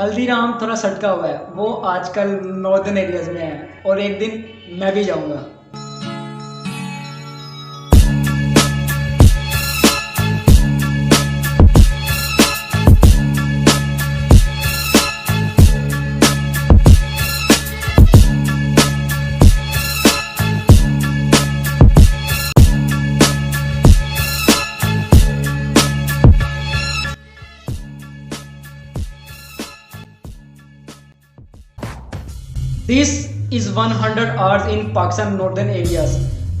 हल्दीराम थोड़ा सटका हुआ है, वो आजकल नॉर्दर्न एरियाज में है और एक दिन मैं भी जाऊंगा। This is 100 hours in Pakistan northern areas.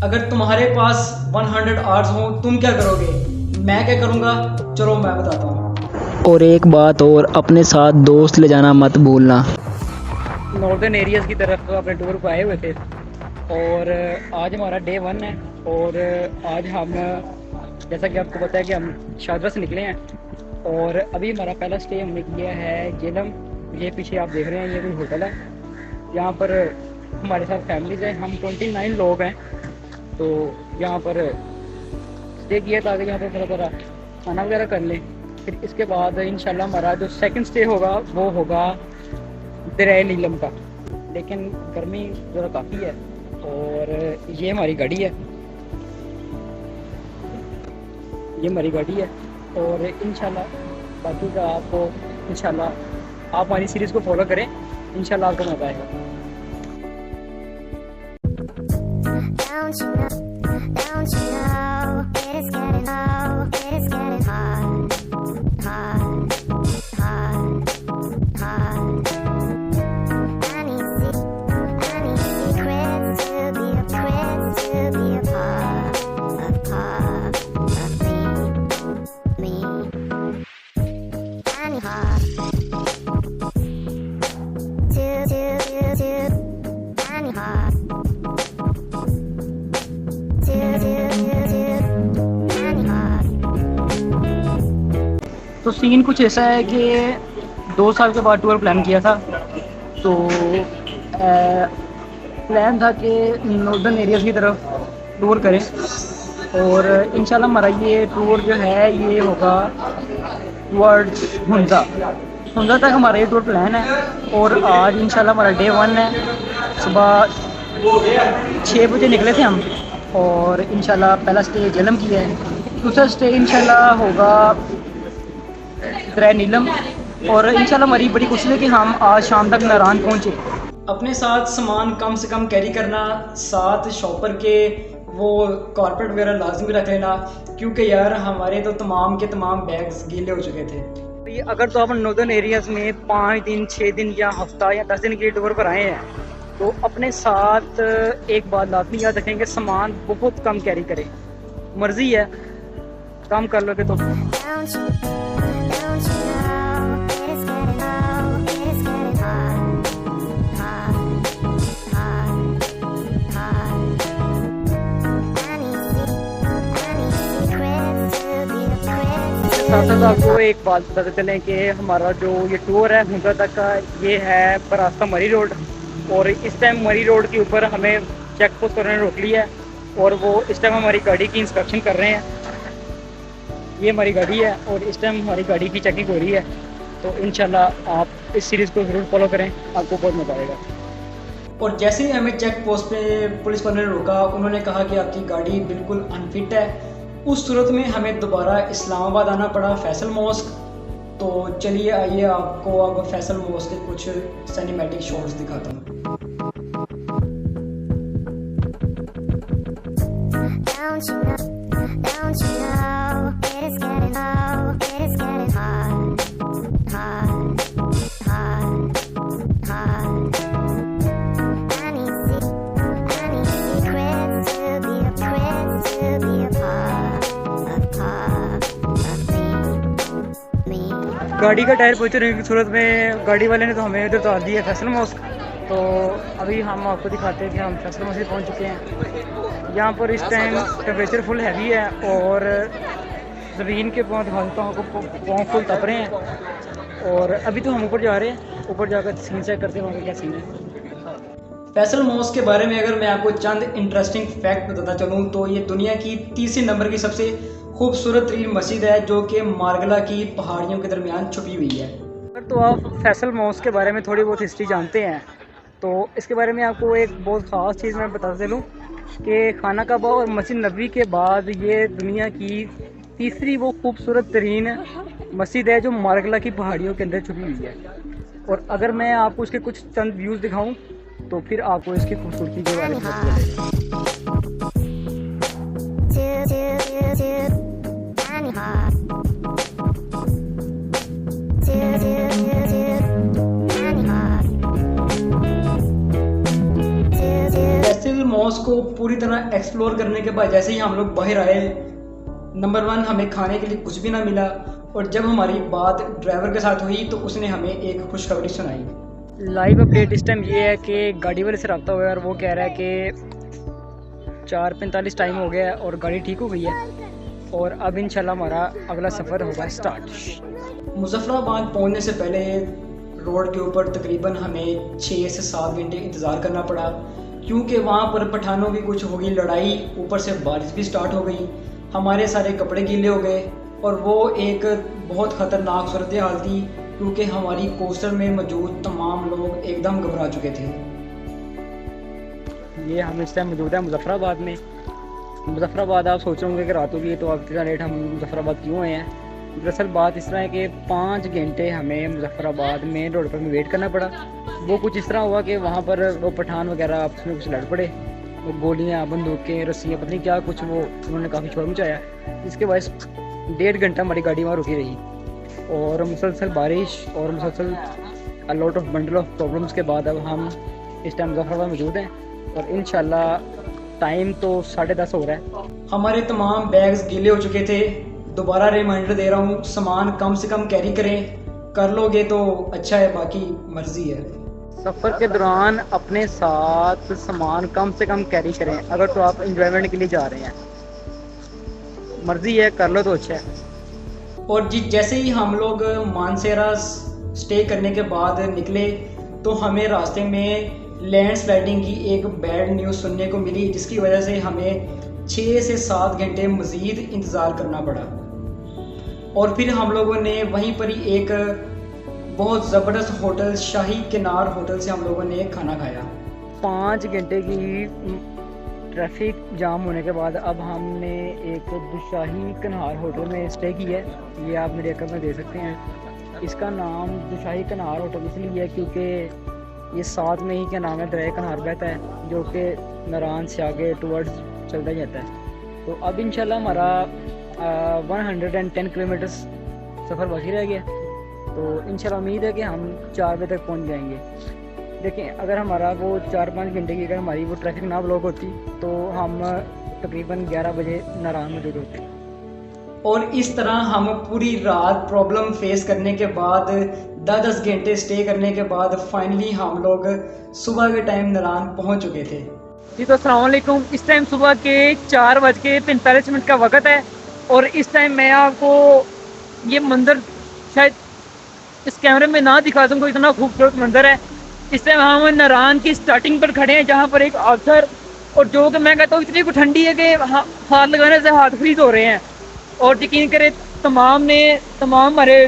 अगर तुम्हारे पास 100 आवर्स हो तुम क्या करोगे? मैं क्या करूँगा, चलो मैं बताता हूँ। और एक बात और, अपने साथ दोस्त ले जाना मत भूलना। नॉर्दर्न एरियाज की तरफ अपने टूर पर आए हुए थे और आज हमारा डे 1 है। और आज हम, जैसा कि आपको पता है कि हम शादरा से निकले हैं और अभी हमारा पहला स्टे हमने किया है जेलम। ये पीछे आप देख रहे हैं, ये कोई होटल है। यहाँ पर हमारे साथ फैमिलीज हैं, हम 29 लोग हैं। तो यहाँ पर स्टे किया ताकि यहाँ पर थोड़ा थोड़ा खाना वगैरह कर लें। फिर इसके बाद इंशाल्लाह हमारा जो सेकंड स्टे होगा वो होगा दरिया नीलम का। लेकिन गर्मी ज़रा काफ़ी है और ये हमारी गाड़ी है, ये हमारी गाड़ी है। और इंशाल्लाह बाकी का आपको, इंशाल्लाह आप हमारी सीरीज़ को फॉलो करें, इंशाल्लाह आपको मज़ा आएगा। Don't you know, it is getting low, it is getting hard, hard, hard, hard. I need secrets to be a prince, to be a part of me. I need hard. तो scene कुछ ऐसा है कि 2 साल के बाद tour plan किया था। तो प्लान था कि नॉर्दर्न एरियाज़ की तरफ टूर करें और इंशाल्लाह हमारा ये टूर जो है ये होगा टुवर्ड्स हुंजा तक हमारा ये टूर प्लान है। और आज इंशाल्लाह हमारा डे 1 है। सुबह 6 बजे निकले थे हम और इंशाल्लाह पहला स्टे जेलम किया है। दूसरा स्टे इंशाल्लाह होगा दरिया नीलम। और इंशाल्लाह हमारी बड़ी कोशिश है कि हम आज शाम तक नारान पहुँचे। अपने साथ सामान कम से कम कैरी करना, साथ शॉपर के वो कारपेट वगैरह लाजमी रख लेना, क्योंकि यार हमारे तो तमाम के तमाम बैग्स गीले हो चुके थे। अगर तो आप नॉर्दर्न एरियाज़ में 5 दिन 6 दिन या हफ्ता या 10 दिन के टूर पर आए हैं तो अपने साथ एक बात लाजमी याद रखेंगे, सामान बहुत कम कैरी करें। मर्जी है, कम कर लोगे तो। साथ साथ आपको एक बात बताते चलें कि हमारा जो ये टूर है हुंजा तक का, ये है बरास्ता मरी रोड। और इस टाइम मरी रोड के ऊपर हमें चेक पोस्ट करने ने रोक लिया है और वो इस टाइम हमारी गाड़ी की इंस्पेक्शन कर रहे हैं। ये हमारी गाड़ी है और इस टाइम हमारी गाड़ी की चेकिंग हो रही है। तो इंशाल्लाह आप इस सीरीज़ को ज़रूर फॉलो करें, आपको बहुत मज़ा आएगा। और जैसे ही हमें चेक पोस्ट पे पुलिस वाले ने रोका, उन्होंने कहा कि आपकी गाड़ी बिल्कुल अनफिट है। उस सूरत में हमें दोबारा इस्लामाबाद आना पड़ा, फैसल मॉस्क। तो चलिए आइए आपको अब फैसल मॉस्क के कुछ सिनेमैटिक शॉट्स दिखाता हूँ। Don't you know, it is getting low, it is getting hard, hard, hard, hard. I need secrets to be a prince, to be a part of me. गाड़ी का टायर पंचर होने की सूरत में गाड़ी वाले ने तो हमें इधर उतार दिया फैसल मॉस्क। तो अभी हम आपको दिखाते हैं कि हम फैसल मॉस्क पहुंच चुके हैं। यहाँ पर इस टाइम टेम्परेचर फुल हैवी है और ज़मीन के पाँव दिखा देता हूँ आपको, पाँव फुल तप रहे हैं। और अभी तो हम ऊपर जा रहे हैं, ऊपर जाकर सीन चेक करते हैं वहाँ का क्या सीन है। फैसल मॉस्क के बारे में अगर मैं आपको चंद इंटरेस्टिंग फैक्ट बताता चलूँ तो ये दुनिया की तीसरे नंबर की सबसे खूबसूरत तरीन मस्जिद है जो कि मार्गला की पहाड़ियों के दरमियान छुपी हुई है। अगर तो आप फैसल मॉस्क के बारे में थोड़ी बहुत हिस्ट्री जानते हैं, तो इसके बारे में आपको एक बहुत ख़ास चीज़ मैं बताता चलूँ कि खाना काबा और मस्जिद नबवी के बाद ये दुनिया की तीसरी वो खूबसूरत तरीन मस्जिद है जो मारगला की पहाड़ियों के अंदर छुपी हुई है। और अगर मैं आपको उसके कुछ चंद व्यूज़ दिखाऊं तो फिर आपको इसकी खूबसूरती के बारे में पता चलेगा। मॉस्क को पूरी तरह एक्सप्लोर करने के बाद जैसे ही हम लोग बाहर आए, नंबर 1 हमें खाने के लिए कुछ भी ना मिला, और जब हमारी बात ड्राइवर के साथ हुई तो उसने हमें एक खुशखबरी सुनाई। लाइव अपडेट इस टाइम ये है कि गाड़ी वाले से रब्ता हुआ है और वो कह रहा है कि 4:45 टाइम हो गया है और गाड़ी ठीक हो गई है और अब इंशाल्लाह हमारा अगला सफ़र होगा स्टार्ट। मुजफ्फराबाद पहुंचने से पहले रोड के ऊपर तकरीबन हमें 6 से 7 घंटे इंतज़ार करना पड़ा, क्योंकि वहाँ पर पठानों की कुछ होगी लड़ाई, ऊपर से बारिश भी स्टार्ट हो गई, हमारे सारे कपड़े गीले हो गए और वो एक बहुत ख़तरनाक सूरत हाल थी, क्योंकि हमारी कोस्टर में मौजूद तमाम लोग एकदम घबरा चुके थे। ये हम इस टाइम मौजूद है मुजफ्फराबाद में। मुजफ्फराबाद आप सोच रहे होंगे कि रात होगी तो आप इतना लेट हम मुजफ्फराबाद क्यों आए हैं। दरअसल बात इस तरह है कि 5 घंटे हमें मुजफ्फराबाद मेन रोड पर वेट करना पड़ा। वो कुछ इस तरह हुआ कि वहाँ पर वो पठान वगैरह आपस में कुछ लड़ पड़े, वो गोलियाँ, बंदूकें, रस्सियाँ, पता नहीं क्या कुछ, वो उन्होंने काफ़ी शोर मचाया। इसके बाद 1.5 घंटा हमारी गाड़ी वहाँ रुकी रही और मुसलसल बारिश और मुसलसल a lot of bundle of problems के बाद अब हम इस टाइम मुजफ्फराबाद मौजूद हैं और इंशाल्लाह टाइम तो 10:30 हो रहा है। हमारे तमाम बैग्स गीले हो चुके थे। दोबारा रिमाइंडर दे रहा हूँ, सामान कम से कम कैरी करें, कर लोगे तो अच्छा है, बाकी मर्जी है। सफ़र के दौरान अपने साथ सामान कम से कम कैरी करें, अगर तो आप इंजॉयमेंट के लिए जा रहे हैं, मर्जी है, कर लो तो अच्छा है। और जैसे ही हम लोग मानसेरा स्टे करने के बाद निकले तो हमें रास्ते में लैंड स्लाइडिंग की एक बैड न्यूज़ सुनने को मिली, जिसकी वजह से हमें 6 से 7 घंटे मज़ीद इंतज़ार करना पड़ा। और फिर हम लोगों ने वहीं पर ही एक बहुत ज़बरदस्त होटल, शाही किनार होटल से हम लोगों ने खाना खाया। 5 घंटे की ट्रैफिक जाम होने के बाद अब हमने एक दुशाही कनार होटल में स्टे किया है। ये आप मेरे अकल में दे सकते हैं। इसका नाम दुशाही कनार होटल इसलिए है क्योंकि ये साथ में ही क्या नाम है, दरिया कनार बहता है जो कि नारान से आगे टूवर्ड्स चलता जाता है। तो अब इंशाल्लाह हमारा 110 किलोमीटर सफ़र बाकी रह गया, तो इंशाल्लाह उम्मीद है कि हम 4 बजे तक पहुंच जाएंगे। देखें, अगर हमारा वो 4-5 घंटे की अगर हमारी वो ट्रैफिक ना ब्लॉक होती तो हम तकरीबन 11 बजे नारायण मौजूद होते। और इस तरह हम पूरी रात प्रॉब्लम फेस करने के बाद 10-10 घंटे स्टे करने के बाद फाइनली हम लोग सुबह के टाइम नारायण पहुंच चुके थे। जी तो अस्सलाम वालेकुम। इस टाइम सुबह के 4:45 का वक्त है और इस टाइम मैं आपको ये मंदिर शायद इस कैमरे में ना दिखा दूँगा, इतना खूबसूरत मंदिर है। इस टाइम हम नारायण की स्टार्टिंग पर खड़े हैं जहाँ पर एक अफसर, और जो कि मैं कहता हूँ इतनी ठंडी है कि हाथ लगाने से हाथ फ्रीज हो रहे हैं। और यकीन करें तमाम हमारे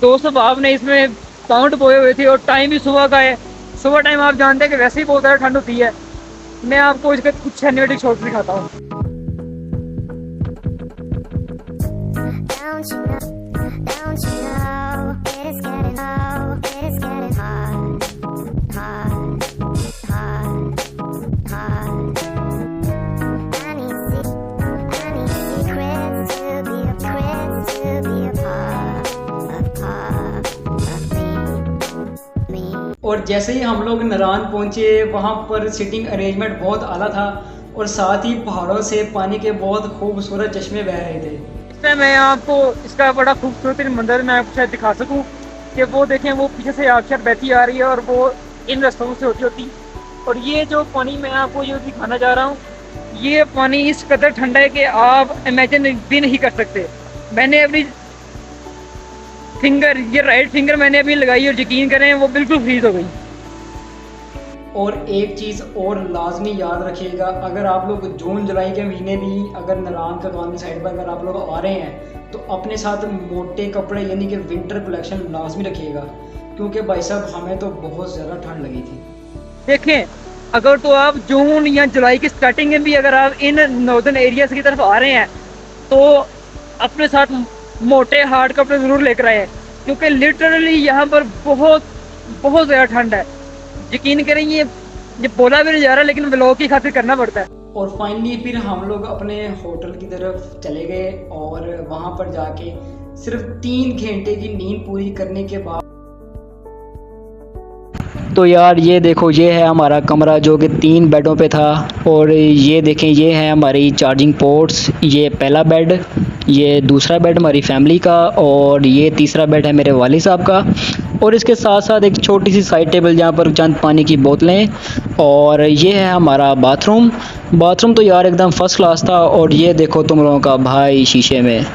दोस्त अहबाब ने इसमें पाउंड बोए हुए थे और टाइम भी सुबह का है। सुबह टाइम आप जानते हैं कि वैसे ही बहुत ज़्यादा ठंड होती है। मैं आपको इसके कुछ सिनेमैटिक शॉट्स दिखाता हूँ। और जैसे ही हम लोग नारायण पहुंचे वहाँ पर सिटिंग अरेंजमेंट बहुत आला था और साथ ही पहाड़ों से पानी के बहुत खूबसूरत चश्मे बह रहे थे। इसमें मैं आपको इसका बड़ा खूबसूरत मंदिर मैं आपको शायद दिखा सकूं कि वो देखें, वो पीछे से आखिर बहती आ रही है और वो इन रास्तों से होती। और ये जो पानी मैं आपको ये दिखाना चाह रहा हूँ, ये पानी इस कदर ठंडा है कि आप इमेजिन भी नहीं कर सकते। मैंने अपनी फिंगर, ये राइट फिंगर मैंने अभी लगाई और यकीन करें वो बिल्कुल फ्रीज हो गई। और एक चीज़ और लाजमी याद रखिएगा, अगर आप लोग जून जुलाई के महीने भी अगर नारायण का गांधी साइड पर अगर आप लोग आ रहे हैं तो अपने साथ मोटे कपड़े यानी कि विंटर कलेक्शन लाजमी रखिएगा, क्योंकि भाई साहब हमें तो बहुत ज़्यादा ठंड लगी थी। देखें, अगर तो आप जून या जुलाई की स्टार्टिंग में भी अगर आप इन नॉर्दर्न एरियाज की तरफ आ रहे हैं तो अपने साथ मोटे हार्ड कपड़े ज़रूर लेकर आए, क्योंकि लिटरली यहाँ पर बहुत बहुत ज़्यादा ठंड है। यकीन करें, ये बोला भी नहीं जा रहा, लेकिन व्लॉग की खातिर करना पड़ता है। और फाइनली फिर हम लोग अपने होटल की तरफ चले गए और वहाँ पर जाके सिर्फ 3 घंटे की नींद पूरी करने के बाद तो यार ये देखो, ये है हमारा कमरा जो कि 3 बेडों पे था। और ये देखें, ये है हमारी चार्जिंग पोर्ट्स। ये पहला बेड, ये दूसरा बेड हमारी फैमिली का, और ये तीसरा बेड है मेरे वालिद साहब का। और इसके साथ साथ एक छोटी सी साइड टेबल जहाँ पर चंद पानी की बोतलें। और ये है हमारा बाथरूम। बाथरूम तो यार एकदम फर्स्ट क्लास था। और ये देखो तुम लोगों का भाई शीशे में।